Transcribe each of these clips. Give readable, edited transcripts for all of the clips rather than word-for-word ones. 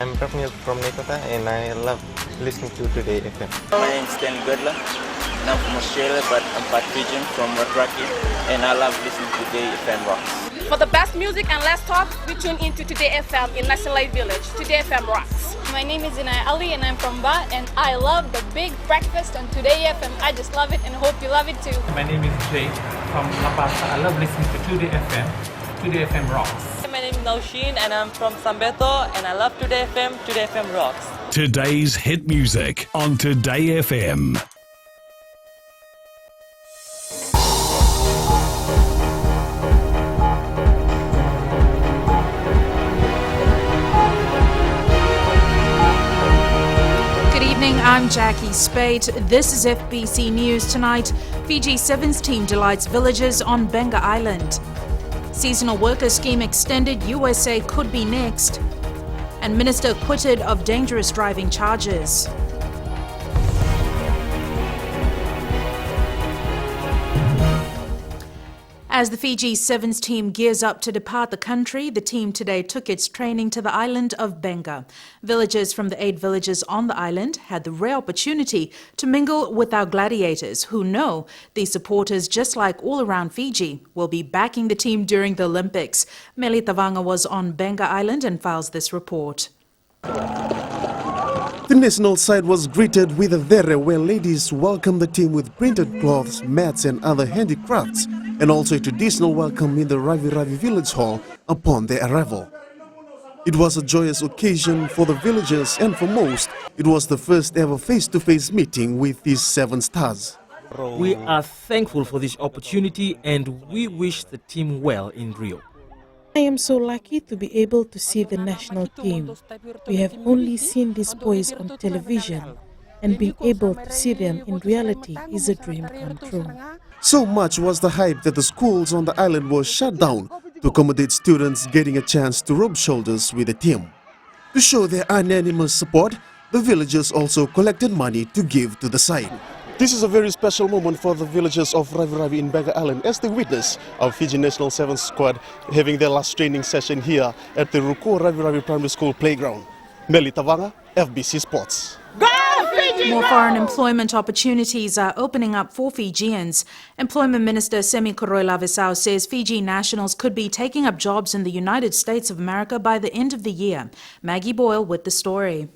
I'm from Nekota and I love listening to Today FM. My name is Ken Godla and I'm from Australia, but I'm part Fijian from Watraki, and I love listening to Today FM Rocks. For the best music and less talk, we tune into Today FM in National Light Village. Today FM rocks. My name is Inai Ali and I'm from Ba, and I love the big breakfast on Today FM. I just love it and hope you love it too. My name is Jay from La Paz. I love listening to Today FM. Today FM rocks. My name is Naushin and I'm from Sambeto, and I love Today FM. Today FM rocks. Today's hit music on Today FM. I'm Jackie Spate. This is FBC News tonight. Fiji Sevens team delights villagers on Benga Island. Seasonal worker scheme extended, USA could be next. And minister acquitted of dangerous driving charges. As the Fiji Sevens team gears up to depart the country, the team today took its training to the island of Benga. Villagers from the 8 villages on the island had the rare opportunity to mingle with our gladiators, who know these supporters, just like all around Fiji, will be backing the team during the Olympics. Meli Tavanga was on Benga Island and files this report. The national side was greeted with a vere where ladies welcomed the team with printed cloths, mats and other handicrafts, and also a traditional welcome in the Ravi Ravi Village Hall upon their arrival. It was a joyous occasion for the villagers, and for most, it was the first ever face-to-face meeting with these 7 stars. We are thankful for this opportunity and we wish the team well in Rio. I am so lucky to be able to see the national team. We have only seen these boys on television, and being able to see them in reality is a dream come true. So much was the hype that the schools on the island were shut down to accommodate students getting a chance to rub shoulders with the team. To show their unanimous support, the villagers also collected money to give to the side. This is a very special moment for the villagers of Ravi Ravi in Benga Island as they witness our Fiji National Sevens squad having their last training session here at the Ruko Ravi Ravi Primary School playground. Meli Tavanga, FBC Sports. More foreign employment opportunities are opening up for Fijians. Employment Minister Semi Koroila-Visau says Fiji nationals could be taking up jobs in the United States of America by the end of the year. Maggie Boyle with the story.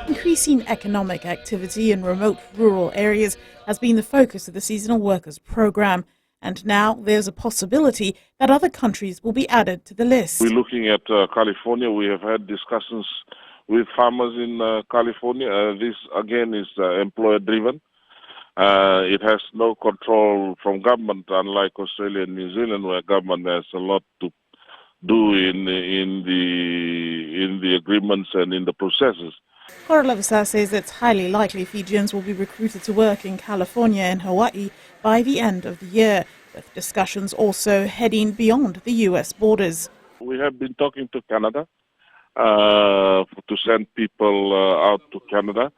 Increasing economic activity in remote rural areas has been the focus of the Seasonal Workers Program, and now there's a possibility that other countries will be added to the list. We're looking at California. We have had discussions with farmers in California. This again is employer-driven. It has no control from government, unlike Australia and New Zealand, where government has a lot to do in the agreements and in the processes. Koroila-Visau says it's highly likely Fijians will be recruited to work in California and Hawaii by the end of the year, with discussions also heading beyond the US borders. We have been talking to Canada to send people out to Canada.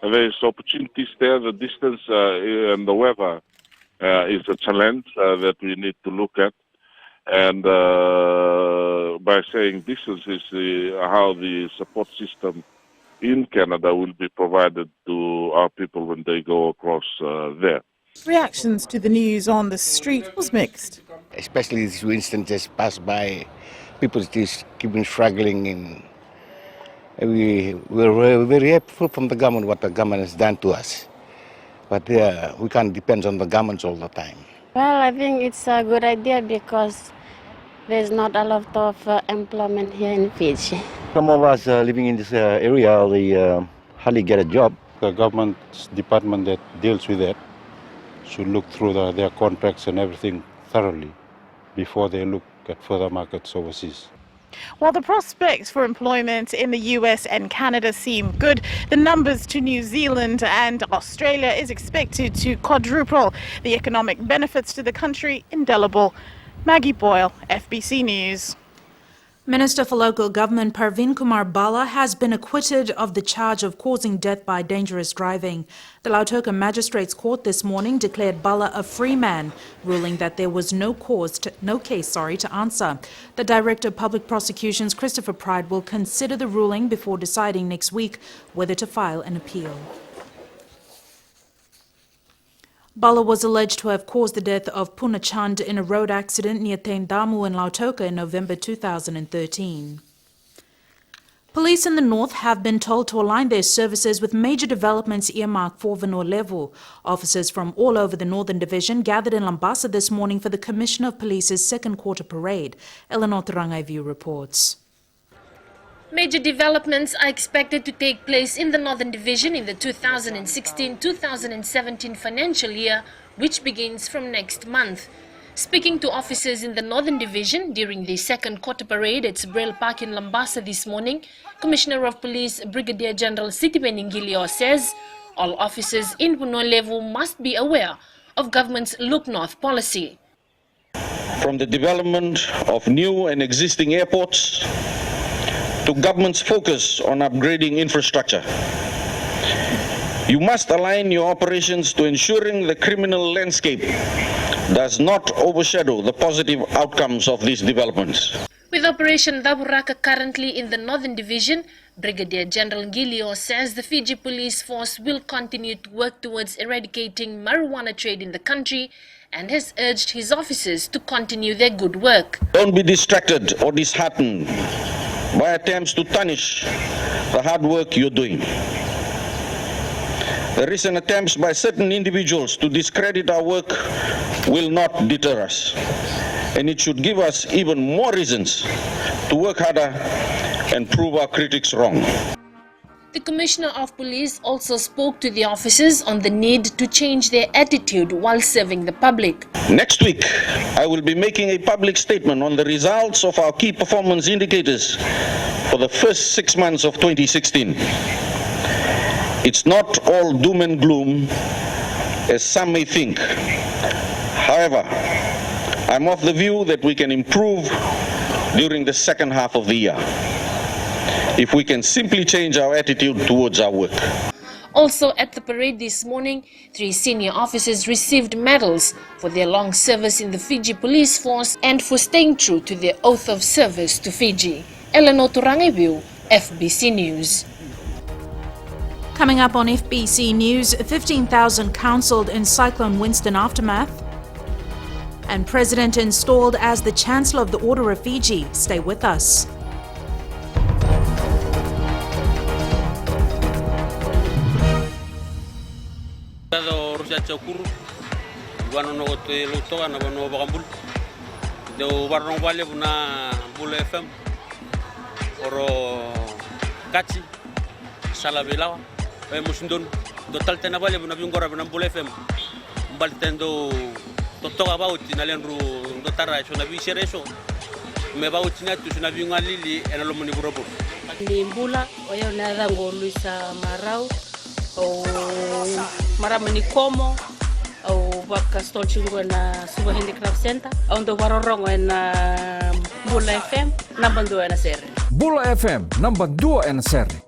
There's opportunities there. The distance and the weather is a challenge that we need to look at. And by saying distance is how the support system in Canada will be provided to our people when they go across there. Reactions to the news on the street was mixed. Especially these instances passed by, people just keeping struggling, and we're very helpful from the government, what the government has done to us. But we can't depend on the governments all the time. Well, I think it's a good idea because there's not a lot of employment here in Fiji. Some of us living in this area, they hardly get a job. The government department that deals with that should look through their contracts and everything thoroughly before they look at further markets overseas. While the prospects for employment in the US and Canada seem good, the numbers to New Zealand and Australia is expected to quadruple. The economic benefits to the country indelible. Maggie Boyle, FBC News. Minister for Local Government Parveen Kumar Bala has been acquitted of the charge of causing death by dangerous driving. The Lautoka Magistrates Court this morning declared Bala a free man, ruling that there was no case to answer. The Director of Public Prosecutions, Christopher Pride, will consider the ruling before deciding next week whether to file an appeal. Bala was alleged to have caused the death of Puna Chand in a road accident near Tendamu in Lautoka in November 2013. Police in the north have been told to align their services with major developments earmarked for Vanolevu. Officers from all over the Northern Division gathered in Lambasa this morning for the Commissioner of Police's second quarter parade. Eleanor Tarangaivu reports. Major developments are expected to take place in the Northern Division in the 2016-2017 financial year, which begins from next month. Speaking to officers in the Northern Division during the second quarter parade at Braille Park in Lambasa this morning, Commissioner of Police Brigadier General Sitiben Ngilio says all officers in Vanolevu must be aware of government's Look North policy. From the development of new and existing airports to government's focus on upgrading infrastructure, you must align your operations to ensuring the criminal landscape does not overshadow the positive outcomes of these developments. With Operation Daburaka currently in the Northern Division, Brigadier General Ngilio says the Fiji Police Force will continue to work towards eradicating marijuana trade in the country and has urged his officers to continue their good work. Don't be distracted or disheartened by attempts to tarnish the hard work you're doing. The recent attempts by certain individuals to discredit our work will not deter us, and it should give us even more reasons to work harder and prove our critics wrong. The Commissioner of Police also spoke to the officers on the need to change their attitude while serving the public. Next week, I will be making a public statement on the results of our key performance indicators for the first 6 months of 2016. It's not all doom and gloom, as some may think. However, I'm of the view that we can improve during the second half of the year if we can simply change our attitude towards our work. Also at the parade this morning, 3 senior officers received medals for their long service in the Fiji Police Force and for staying true to their oath of service to Fiji. Eleanor Turangeviu, FBC News. Coming up on FBC News, 15,000 counselled in Cyclone Winston aftermath. And President installed as the Chancellor of the Order of Fiji. Stay with us. Musindon do taltena bale buna bingora buna Bula FM baltendo to talk about inalenru do tara so na bisere so me ba utina tu na binga lili enalo muni burobo ni Bula oyo na rango Luisa Marau o maramani komo o baka stolchingo na Suba Hindi Club Center ondo warorongo na Bula FM number 2 na sere Bula FM number 2 na sere.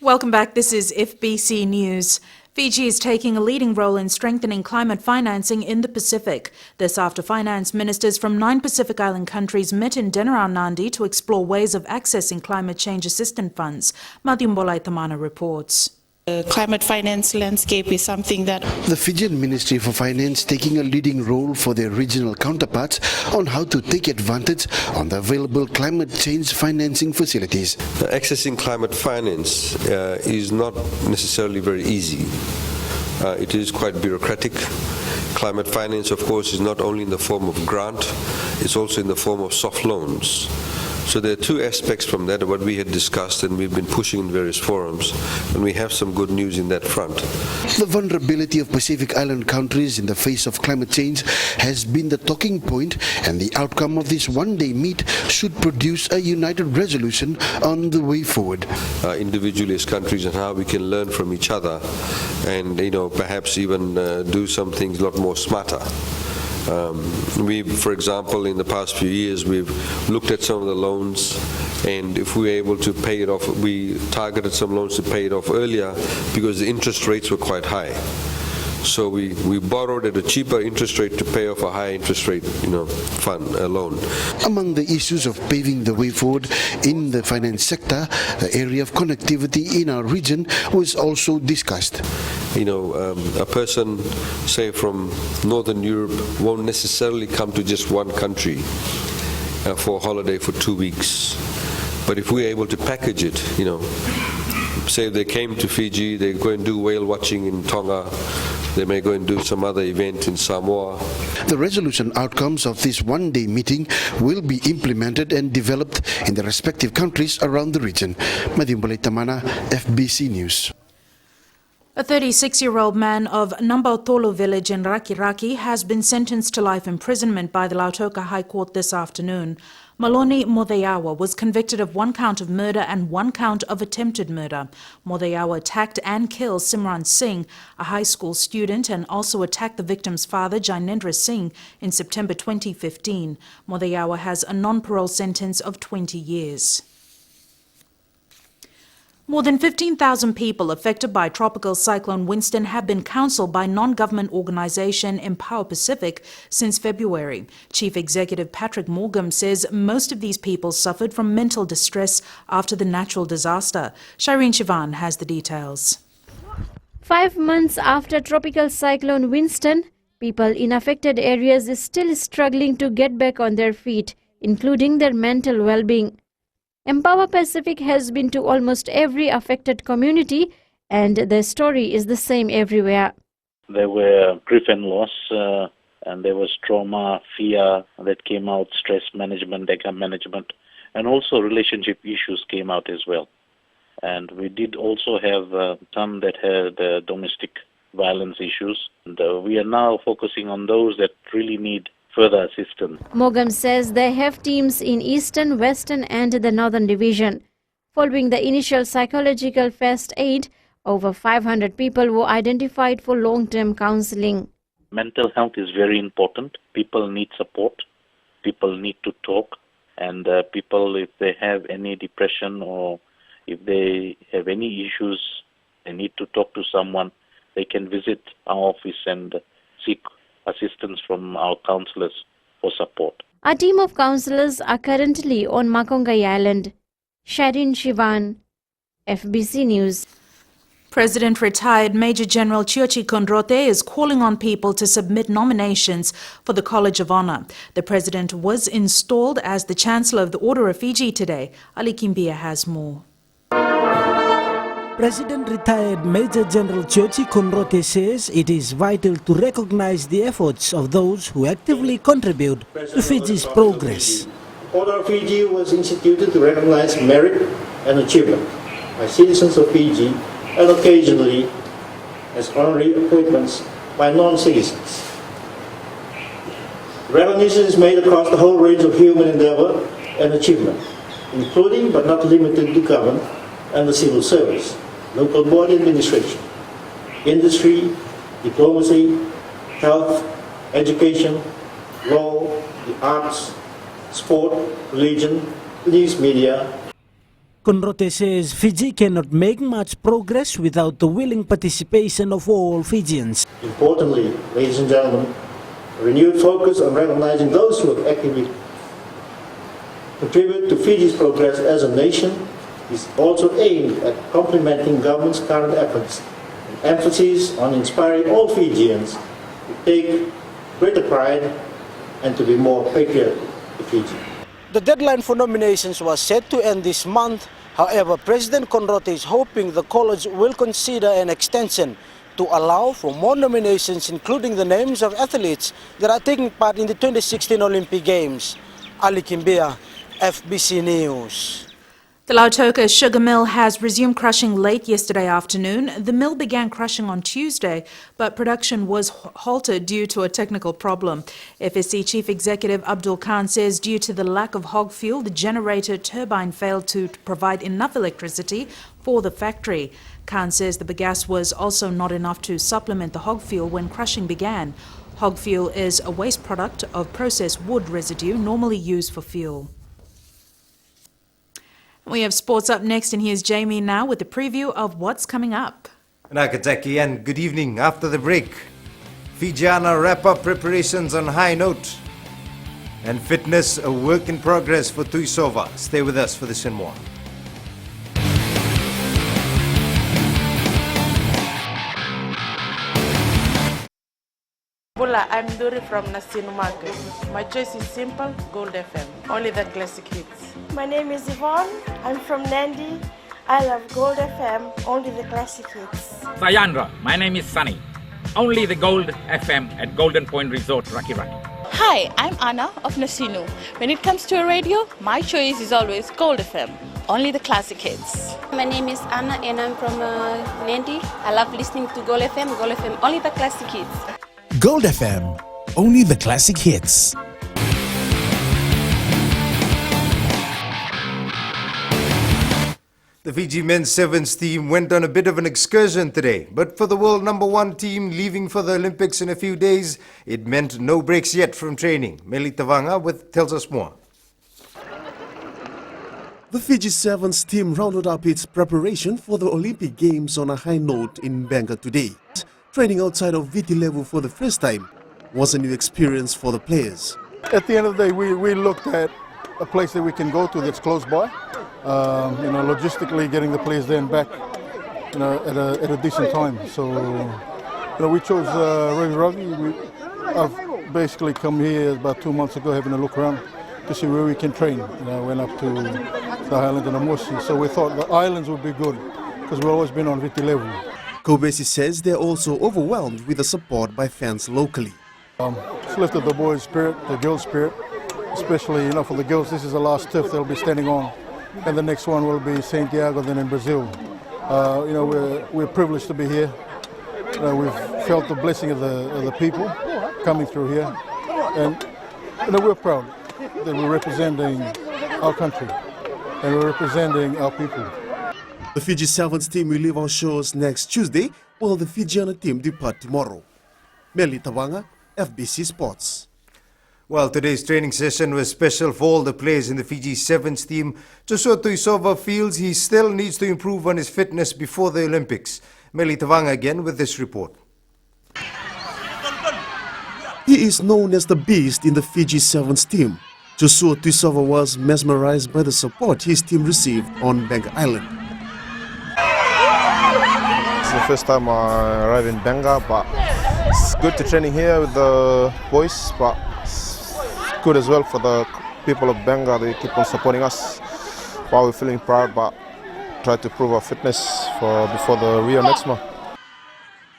Welcome back. This is FBC News. Fiji is taking a leading role in strengthening climate financing in the Pacific. This after finance ministers from 9 Pacific Island countries met in Denarau Nandi to explore ways of accessing climate change assistance funds. Madhumbolai Tamana reports. The climate finance landscape is something that the Fijian Ministry for Finance taking a leading role for their regional counterparts on how to take advantage on the available climate change financing facilities. Accessing climate finance is not necessarily very easy. It is quite bureaucratic. Climate finance, of course, is not only in the form of grant, it's also in the form of soft loans. So there are two aspects from that, what we had discussed and we've been pushing in various forums, and we have some good news in that front. The vulnerability of Pacific Island countries in the face of climate change has been the talking point, and the outcome of this one-day meet should produce a united resolution on the way forward. Individually as countries, and how we can learn from each other, and perhaps even do some things a lot more smarter. For example, in the past few years, we've looked at some of the loans, and if we were able to pay it off, we targeted some loans to pay it off earlier because the interest rates were quite high. So we borrowed at a cheaper interest rate to pay off a high interest rate, loan. Among the issues of paving the way forward in the finance sector, the area of connectivity in our region was also discussed. A person, say from Northern Europe, won't necessarily come to just one country for a holiday for 2 weeks. But if we're able to package it, say they came to Fiji, they go and do whale watching in Tonga, they may go and do some other event in Samoa. The resolution outcomes of this one-day meeting will be implemented and developed in the respective countries around the region. Madhimbole Tamana, FBC News. A 36-year-old man of Nambautolo village in Rakiraki has been sentenced to life imprisonment by the Lautoka High Court this afternoon. Maloni Motheyawa was convicted of 1 count of murder and 1 count of attempted murder. Motheyawa attacked and killed Simran Singh, a high school student, and also attacked the victim's father, Jainendra Singh, in September 2015. Motheyawa has a non-parole sentence of 20 years. More than 15,000 people affected by Tropical Cyclone Winston have been counselled by non-government organisation Empower Pacific since February. Chief Executive Patrick Morgan says most of these people suffered from mental distress after the natural disaster. Shireen Shivan has the details. 5 months after Tropical Cyclone Winston, people in affected areas are still struggling to get back on their feet, including their mental well-being. Empower Pacific has been to almost every affected community, and the story is the same everywhere. There were grief and loss, and there was trauma, fear that came out, stress management, anger management, and also relationship issues came out as well. And we did also have some that had domestic violence issues. And we are now focusing on those that really need further assistance. Morgan says they have teams in Eastern, Western and the Northern Division. Following the initial psychological first aid, over 500 people were identified for long-term counseling. Mental health is very important. People need support. People need to talk. And people, if they have any depression or if they have any issues, they need to talk to someone. They can visit our office and seek assistance from our counsellors for support. A team of counsellors are currently on Makongai Island. Shireen Shivan, FBC News. President retired Major General Chiochi Kondrote is calling on people to submit nominations for the College of Honour. The President was installed as the Chancellor of the Order of Fiji today. Ali Kimbia has more. President retired Major General Chiochi Kondrote says it is vital to recognize the efforts of those who actively contribute to Fiji's progress. Order of Fiji was instituted to recognize merit and achievement by citizens of Fiji and occasionally as honorary appointments by non-citizens. Recognition is made across the whole range of human endeavor and achievement, including but not limited to government and the civil service, local body administration, industry, diplomacy, health, education, law, the arts, sport, religion, news media. Kondrote says Fiji cannot make much progress without the willing participation of all Fijians. Importantly, ladies and gentlemen, a renewed focus on recognizing those who have actively contributed to Fiji's progress as a nation is also aimed at complementing government's current efforts and emphasis on inspiring all Fijians to take greater pride and to be more patriotic to Fiji. The deadline for nominations was set to end this month. However, President Kondrote is hoping the college will consider an extension to allow for more nominations, including the names of athletes that are taking part in the 2016 Olympic Games. Ali Kimbia, FBC News. The Lautoka sugar mill has resumed crushing late yesterday afternoon. The mill began crushing on Tuesday, but production was halted due to a technical problem. FSC Chief Executive Abdul Khan says due to the lack of hog fuel, the generator turbine failed to provide enough electricity for the factory. Khan says the bagasse was also not enough to supplement the hog fuel when crushing began. Hog fuel is a waste product of processed wood residue normally used for fuel. We have sports up next, and here's Jamie now with a preview of what's coming up. Nakataki, and good evening. After the break, Fijiana wrap up preparations on high note. And fitness, a work in progress for Tuisova. Stay with us for this and more. I'm Dori from Nasinu Market. My choice is simple, Gold FM. Only the classic hits. My name is Yvonne. I'm from Nandi. I love Gold FM, only the classic hits. Sayandra, my name is Sunny. Only the Gold FM at Golden Point Resort, Raki Raki. Hi, I'm Anna of Nasinu. When it comes to a radio, my choice is always Gold FM. Only the classic hits. My name is Anna and I'm from Nandi. I love listening to Gold FM, only the classic hits. Gold FM, only the classic hits. The Fiji men's sevens team went on a bit of an excursion today, but for the world #1 team leaving for the Olympics in a few days, it meant no breaks yet from training. Meli Tavanga tells us more. The Fiji sevens team rounded up its preparation for the Olympic Games on a high note in Benga today. Training outside of VT level for the first time was a new experience for the players. At the end of the day, we looked at a place that we can go to that's close by. Logistically getting the players there and back, at a decent time. So, we chose Rugby Rugby. I've basically come here about 2 months ago, having a look around to see where we can train. Went up to the Highlands and Amosi. So we thought the islands would be good because we've always been on VT level. Kobesi says they're also overwhelmed with the support by fans locally. It's lifted the boys' spirit, the girls' spirit, especially for the girls. This is the last turf they'll be standing on, and the next one will be Santiago, then in Brazil. We're privileged to be here. We've felt the blessing of the people coming through here, and we're proud that we're representing our country and we're representing our people. The Fiji sevens team will leave our shores next Tuesday, while the Fijiana team depart tomorrow. Meli Tawanga, FBC Sports. Well, today's training session was special for all the players in the Fiji sevens team. Joshua Tuisova feels he still needs to improve on his fitness before the Olympics. Meli Tawanga again with this report. He is known as the beast in the Fiji sevens team. Joshua Tuisova was mesmerized by the support his team received on Benga Island. It's the first time I arrive in Benga, but it's good to training here with the boys, but it's good as well for the people of Benga. They keep on supporting us while we're feeling proud, but try to prove our fitness before the Rio next month.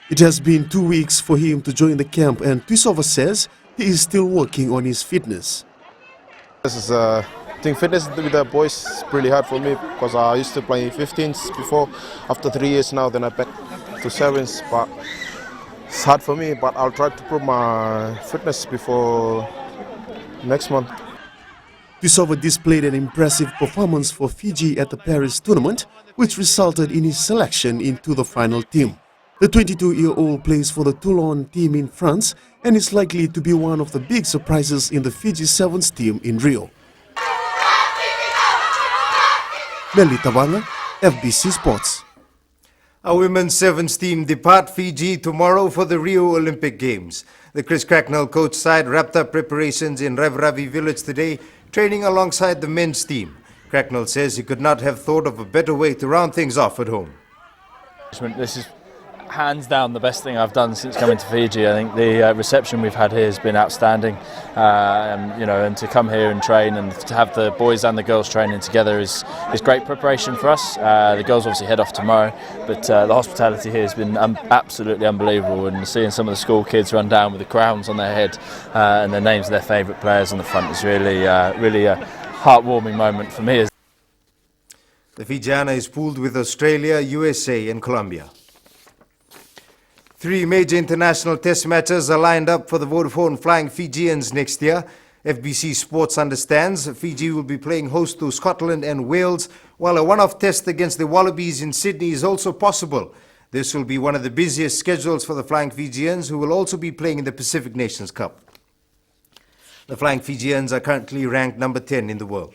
It has been 2 weeks for him to join the camp, and Tuisova says he is still working on his fitness. This is fitness with the boys is really hard for me because I used to play 15s before. After 3 years now, then I back to 7s, but it's hard for me. But I'll try to prove my fitness before next month. Tuisova displayed an impressive performance for Fiji at the Paris tournament, which resulted in his selection into the final team. The 22-year-old plays for the Toulon team in France and is likely to be one of the big surprises in the Fiji sevens team in Rio. Meli Tawanga, FBC Sports. Our women's sevens team depart Fiji tomorrow for the Rio Olympic Games. The Chris Cracknell coach side wrapped up preparations in Ravi Village today, training alongside the men's team. Cracknell says he could not have thought of a better way to round things off at home. This is hands down the best thing I've done since coming to Fiji. I think the reception we've had here has been outstanding, and to come here and train and to have the boys and the girls training together is great preparation for us. The girls obviously head off tomorrow, but the hospitality here has been absolutely unbelievable, and seeing some of the school kids run down with the crowns on their head and the names of their favourite players on the front is really heartwarming moment for me. The Fijiana is pooled with Australia, USA and Colombia. 3 major international test matches are lined up for the Vodafone Flying Fijians next year. FBC Sports understands Fiji will be playing host to Scotland and Wales, while a one-off test against the Wallabies in Sydney is also possible. This will be one of the busiest schedules for the Flying Fijians, who will also be playing in the Pacific Nations Cup. The Flying Fijians are currently ranked number 10 in the world.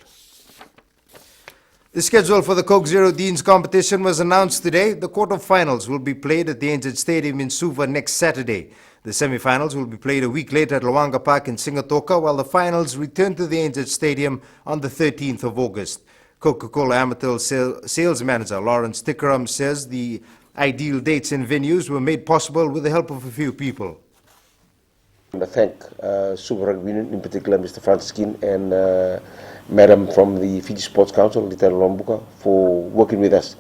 The schedule for the Coke Zero Deans competition was announced today. The quarterfinals will be played at the Angel Stadium in Suva next Saturday. The semi-finals will be played a week later at Luanga Park in Singatoka, while the finals return to the Angel Stadium on the 13th of August. Coca-Cola Amatil sales manager Lawrence Tickeram says the ideal dates and venues were made possible with the help of a few people. I thank Super Rugby Union, in particular Mr. Franciskin and Madam from the Fiji Sports Council, Little Lombuka, for working with us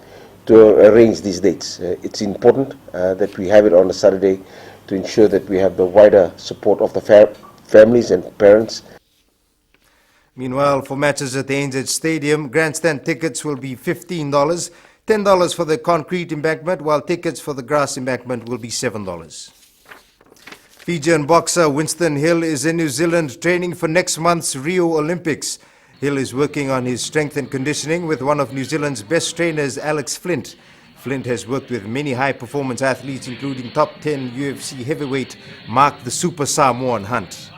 to arrange these dates. It's important that we have it on a Saturday to ensure that we have the wider support of the families and parents. Meanwhile, for matches at the Angel Stadium, grandstand tickets will be $15, $10 for the concrete embankment, while tickets for the grass embankment will be $7. Fijian boxer Winston Hill is in New Zealand training for next month's Rio Olympics. Hill is working on his strength and conditioning with one of New Zealand's best trainers, Alex Flint. Flint has worked with many high-performance athletes, including top 10 UFC heavyweight Mark the Super Samoan Hunt.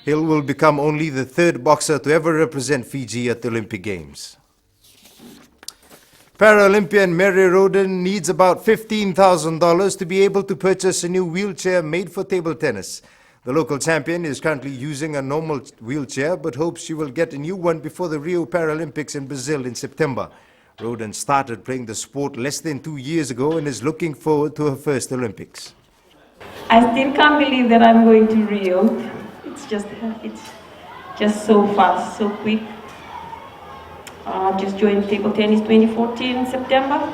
Hill will become only the 3rd boxer to ever represent Fiji at the Olympic Games. Paralympian Mary Roden needs about $15,000 to be able to purchase a new wheelchair made for table tennis. The local champion is currently using a normal wheelchair but hopes she will get a new one before the Rio Paralympics in Brazil in September. Roden started playing the sport less than 2 years ago and is looking forward to her first Olympics. I still can't believe that I'm going to Rio. It's just so fast, so quick. Just joined table tennis 2014 in September.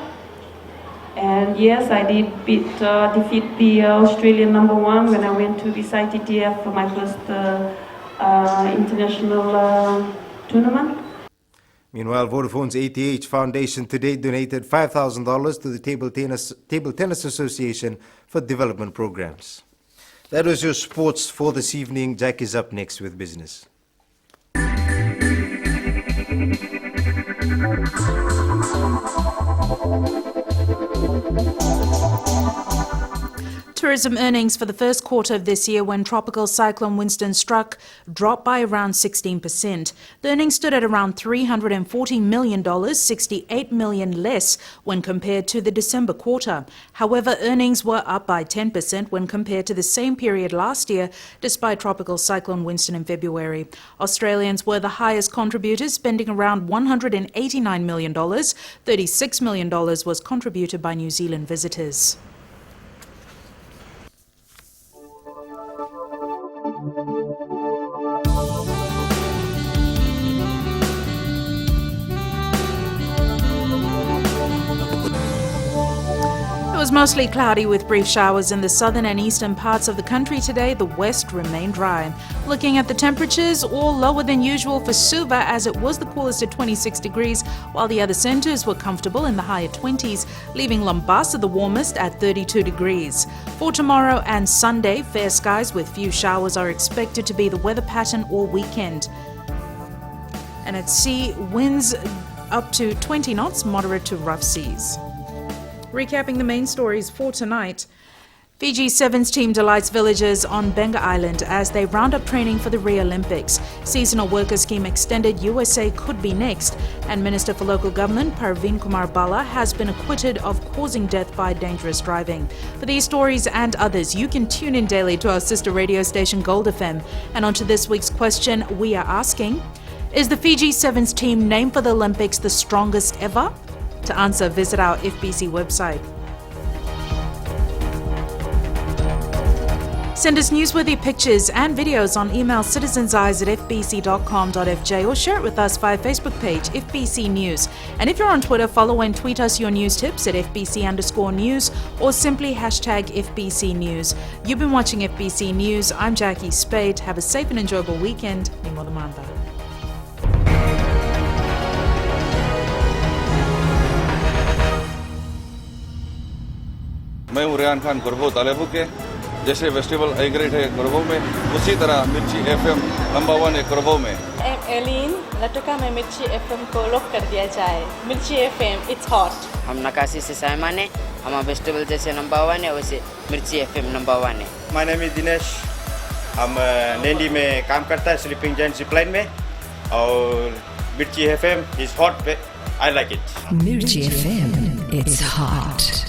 And yes, I did defeat the Australian #1 when I went to this ITTF for my first international tournament. Meanwhile, Vodafone's ATH Foundation today donated $5,000 to the Table Tennis Association for development programs. That was your sports for this evening. Jack is up next with business. Tourism earnings for the first quarter of this year, when Tropical Cyclone Winston struck, dropped by around 16%. The earnings stood at around $340 million, $68 million less when compared to the December quarter. However, earnings were up by 10% when compared to the same period last year, despite Tropical Cyclone Winston in February. Australians were the highest contributors, spending around $189 million. $36 million was contributed by New Zealand visitors. It was mostly cloudy with brief showers in the southern and eastern parts of the country today. The west remained dry. Looking at the temperatures, all lower than usual for Suva, as it was the coolest at 26 degrees, while the other centres were comfortable in the higher 20s, leaving Lombasa the warmest at 32 degrees. For tomorrow and Sunday, fair skies with few showers are expected to be the weather pattern all weekend. And at sea, winds up to 20 knots, moderate to rough seas. Recapping the main stories for tonight, Fiji Sevens team delights villagers on Benga Island as they round up training for the Rio Olympics. Seasonal worker scheme extended, USA could be next. And Minister for Local Government Parveen Kumar Bala has been acquitted of causing death by dangerous driving. For these stories and others, you can tune in daily to our sister radio station Gold FM. And on to this week's question, we are asking, is the Fiji Sevens team named for the Olympics the strongest ever? To answer, visit our FBC website. Send us newsworthy pictures and videos on email citizenseyes@fbc.com.fj or share it with us via Facebook page FBC News. And if you're on Twitter, follow and tweet us your news tips at FBC_news or simply hashtag FBC News. You've been watching FBC News. I'm Jackie Spade. Have a safe and enjoyable weekend. Ni modo mamba. मैं हूँ रेहान खान कुरबो तालेबू के। जैसे festival A grade है कुरबो में, उसी तरह मिर्ची FM number 1 है कुरबो में। एलिन लटका में मिर्ची FM को लॉक कर दिया जाए। मिर्ची FM इट्स हॉट। हम नकाशी से साइमान है, हमारा फेस्टिवल जैसे नंबर 1 है वैसे मिर्ची FM नंबर 1 है। माय नेम इज दिनेश, हम नैंडी में काम करता है स्लीपिंग जायंट जिपलाइन में, और मिर्ची FM is hot, I like it. Mirchi FM, it's hot.